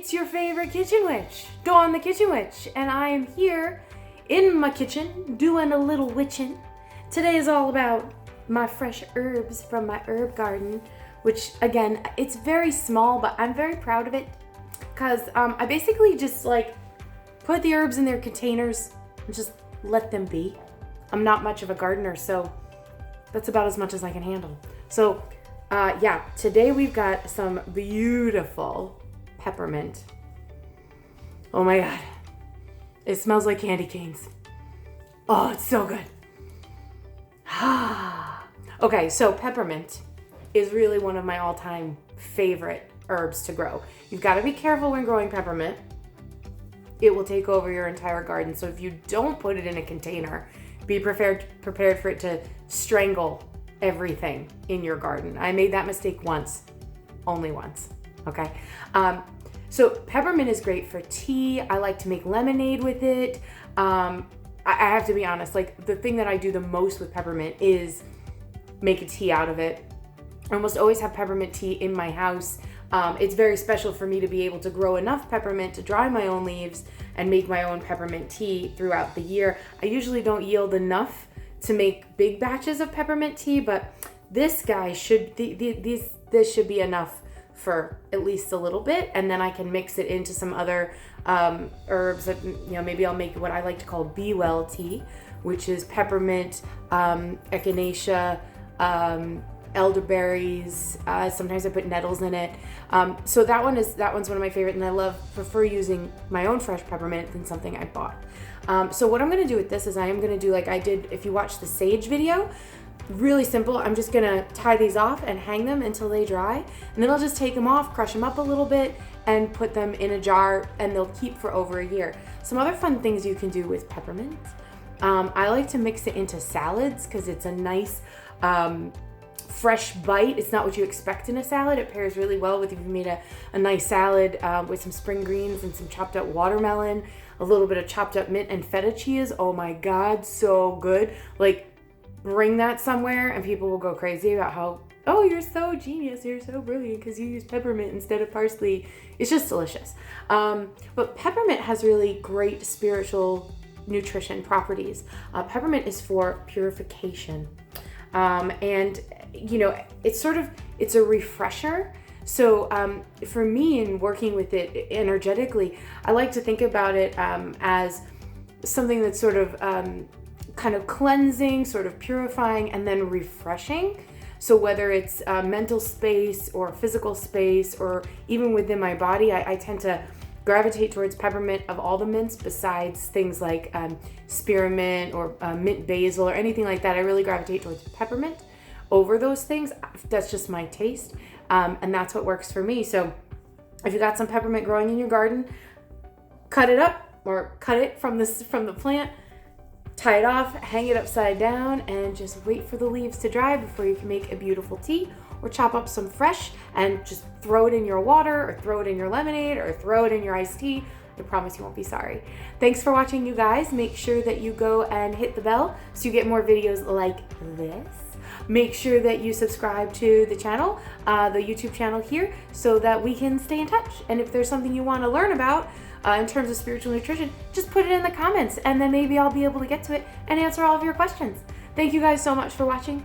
It's your favorite kitchen witch, Dawn the Kitchen Witch, and I am here in my kitchen doing a little witching. Today is all about my fresh herbs from my herb garden, which again, it's very small, but I'm very proud of it because I basically just put the herbs in their containers and just let them be. I'm not much of a gardener, so that's about as much as I can handle. So yeah, today we've got some beautiful peppermint. Oh my God. It smells like candy canes. Oh, it's so good. Okay, so peppermint is really one of my all-time favorite herbs to grow. You've got to be careful when growing peppermint. It will take over your entire garden. So if you don't put it in a container, be prepared for it to strangle everything in your garden. I made that mistake once, only once, okay? So peppermint is great for tea. I like to make lemonade with it. I have to be honest, the thing that I do the most with peppermint is make a tea out of it. I almost always have peppermint tea in my house. It's very special for me to be able to grow enough peppermint to dry my own leaves and make my own peppermint tea throughout the year. I usually don't yield enough to make big batches of peppermint tea, but this guy this should be enough for at least a little bit, and then I can mix it into some other herbs that, maybe I'll make what I like to call Be Well tea, which is peppermint, echinacea, elderberries. Sometimes I put nettles in it. So that one's one of my favorite, and I prefer using my own fresh peppermint than something I bought. So what I'm gonna do with this is I am gonna do like I did if you watch the sage video. Really simple. I'm just gonna tie these off and hang them until they dry, and then I'll just take them off, crush them up a little bit, and put them in a jar, and they'll keep for over a year. Some other fun things you can do with peppermint. I like to mix it into salads because it's a nice fresh bite. It's not what you expect in a salad. It pairs really well with if you made a nice salad with some spring greens and some chopped up watermelon, a little bit of chopped up mint and feta cheese. Oh my God, so good. Bring that somewhere and people will go crazy about how, oh, you're so genius, you're so brilliant because you use peppermint instead of parsley. It's just delicious. But peppermint has really great spiritual nutrition properties. Peppermint is for purification. And it's a refresher. So for me, in working with it energetically, I like to think about it as something that's sort of kind of cleansing, sort of purifying, and then refreshing. So whether it's mental space or physical space, or even within my body, I tend to gravitate towards peppermint of all the mints, besides things like spearmint or mint basil or anything like that. I really gravitate towards peppermint over those things. That's just my taste, and that's what works for me. So if you got some peppermint growing in your garden, cut it up or cut it from the plant, tie it off, hang it upside down, and just wait for the leaves to dry before you can make a beautiful tea. Or chop up some fresh and just throw it in your water, or throw it in your lemonade, or throw it in your iced tea. I promise you won't be sorry. Thanks for watching, you guys. Make sure that you go and hit the bell so you get more videos like this. Make sure that you subscribe to the channel, the YouTube channel here, so that we can stay in touch. And if there's something you want to learn about in terms of spiritual nutrition, just put it in the comments, and then maybe I'll be able to get to it and answer all of your questions. Thank you guys so much for watching.